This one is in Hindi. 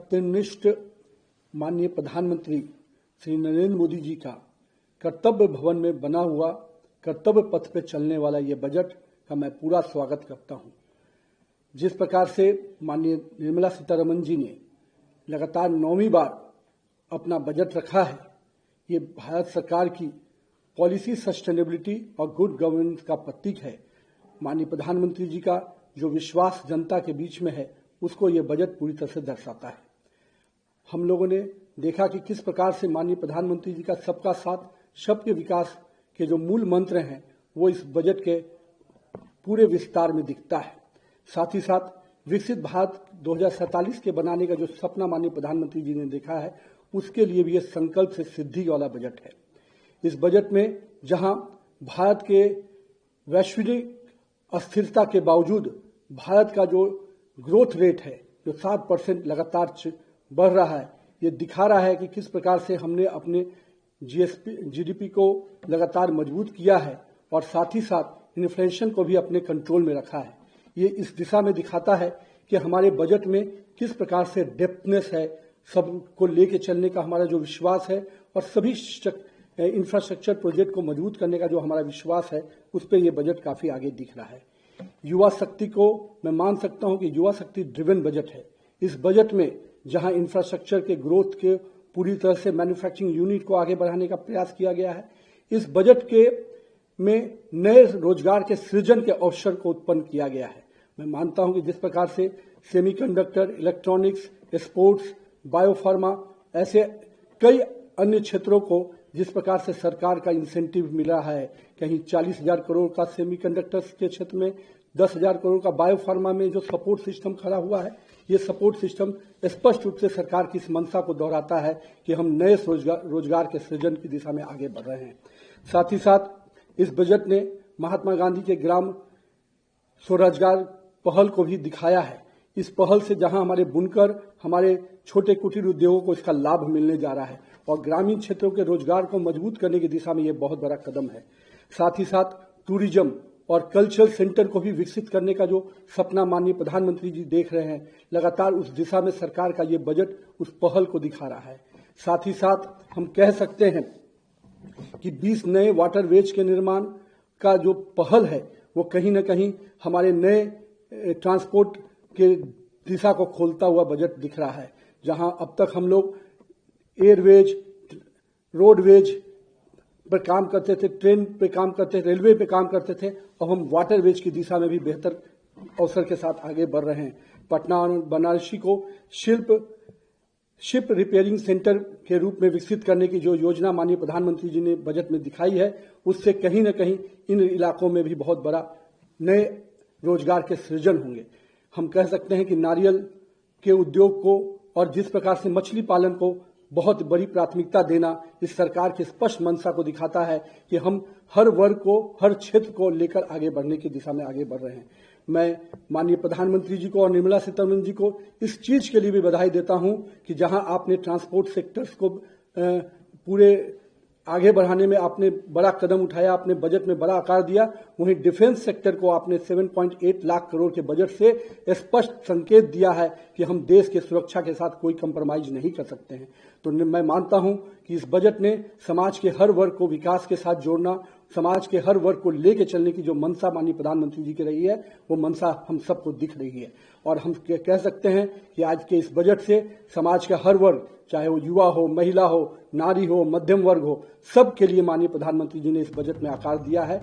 सत्यनिष्ठ माननीय प्रधानमंत्री श्री नरेंद्र मोदी जी का कर्तव्य भवन में बना हुआ कर्तव्य पथ पे चलने वाला ये बजट का मैं पूरा स्वागत करता हूं। जिस प्रकार से माननीय निर्मला सीतारमण जी ने लगातार 9वीं बार अपना बजट रखा है, ये भारत सरकार की पॉलिसी सस्टेनेबिलिटी और गुड गवर्नेंस का प्रतीक है। माननीय प्रधानमंत्री जी का जो विश्वास जनता के बीच में है, उसको ये बजट पूरी तरह से दर्शाता है। हम लोगों ने देखा कि किस प्रकार से माननीय प्रधानमंत्री जी का सबका साथ सबके विकास के जो मूल मंत्र हैं, वो इस बजट के पूरे विस्तार में दिखता है। साथ ही साथ विकसित भारत 2047 के बनाने का जो सपना माननीय प्रधानमंत्री जी ने देखा है, उसके लिए भी ये संकल्प से सिद्धि वाला बजट है। इस बजट में जहां भारत के वैश्विक अस्थिरता के बावजूद भारत का जो ग्रोथ रेट है, जो 7% लगातार बढ़ रहा है, ये दिखा रहा है कि किस प्रकार से हमने अपने जीडीपी को लगातार मजबूत किया है और साथ ही साथ इन्फ्लेशन को भी अपने कंट्रोल में रखा है। ये इस दिशा में दिखाता है कि हमारे बजट में किस प्रकार से डेप्थनेस है, सबको लेके चलने का हमारा जो विश्वास है और सभी इंफ्रास्ट्रक्चर प्रोजेक्ट को मजबूत करने का जो हमारा विश्वास है, उस पर यह बजट काफी आगे दिख रहा है। युवा शक्ति को मैं मान सकता हूं कि युवा शक्ति ड्रिवन बजट है। इस बजट में जहां इंफ्रास्ट्रक्चर के ग्रोथ के पूरी तरह से मैन्युफैक्चरिंग यूनिट को आगे बढ़ाने का प्रयास किया गया है, इस बजट के में नए रोजगार के सृजन के अवसर को उत्पन्न किया गया है। मैं मानता हूं कि जिस प्रकार से सेमीकंडक्टर, इलेक्ट्रॉनिक्स, स्पोर्ट्स, बायोफार्मा, ऐसे कई अन्य क्षेत्रों को जिस प्रकार से सरकार का इंसेंटिव मिल रहा है, कहीं 40,000 करोड़ का सेमीकंडक्टर्स के क्षेत्र में, 10,000 करोड़ का बायोफार्मा में जो सपोर्ट सिस्टम खड़ा हुआ है, ये सपोर्ट सिस्टम स्पष्ट रूप से सरकार की इस मंशा को दोहराता है कि हम नए रोजगार के सृजन की दिशा में आगे बढ़ रहे हैं। साथ ही साथ इस बजट ने महात्मा गांधी के ग्राम स्वरोजगार पहल को भी दिखाया है। इस पहल से जहां हमारे बुनकर, हमारे छोटे कुटीर उद्योगों को इसका लाभ मिलने जा रहा है और ग्रामीण क्षेत्रों के रोजगार को मजबूत करने की दिशा में ये बहुत बड़ा कदम है। साथ ही साथ टूरिज्म और कल्चरल सेंटर को भी विकसित करने का जो सपना माननीय प्रधानमंत्री जी देख रहे हैं, लगातार उस दिशा में सरकार का ये बजट उस पहल को दिखा रहा है। साथ ही साथ हम कह सकते हैं कि 20 नए वाटरवेज के निर्माण का जो पहल है, वो कहीं न कहीं हमारे नए ट्रांसपोर्ट के दिशा को खोलता हुआ बजट दिख रहा है। जहां अब तक हम लोग एयरवेज, रोडवेज पर काम करते थे, ट्रेन पे काम करते थे, रेलवे पे काम करते थे, और हम वाटरवेज की दिशा में भी बेहतर अवसर के साथ आगे बढ़ रहे हैं। पटना और बनारसी को शिप रिपेयरिंग सेंटर के रूप में विकसित करने की जो योजना माननीय प्रधानमंत्री जी ने बजट में दिखाई है, उससे कहीं न कहीं इन इलाकों में भी बहुत बड़ा नए रोजगार के सृजन होंगे। हम कह सकते हैं कि नारियल के उद्योग को और जिस प्रकार से मछली पालन को बहुत बड़ी प्राथमिकता देना इस सरकार की स्पष्ट मंशा को दिखाता है कि हम हर वर्ग को, हर क्षेत्र को लेकर आगे बढ़ने की दिशा में आगे बढ़ रहे हैं। मैं माननीय प्रधानमंत्री जी को और निर्मला सीतारमण जी को इस चीज के लिए भी बधाई देता हूं कि जहां आपने ट्रांसपोर्ट सेक्टर्स को पूरे आगे बढ़ाने में आपने बड़ा कदम उठाया, आपने बजट में बड़ा आकार दिया, वहीं डिफेंस सेक्टर को आपने 7.8 लाख करोड़ के बजट से स्पष्ट संकेत दिया है कि हम देश के सुरक्षा के साथ कोई कंप्रोमाइज नहीं कर सकते हैं। तो मैं मानता हूं कि इस बजट ने समाज के हर वर्ग को विकास के साथ जोड़ना, समाज के हर वर्ग को लेके चलने की जो मंशा माननीय प्रधानमंत्री जी की रही है, वो मंशा हम सबको दिख रही है। और हम कह सकते हैं कि आज के इस बजट से समाज का हर वर्ग, चाहे वो युवा हो, महिला हो, नारी हो, मध्यम वर्ग हो, सबके लिए माननीय प्रधानमंत्री जी ने इस बजट में आकार दिया है।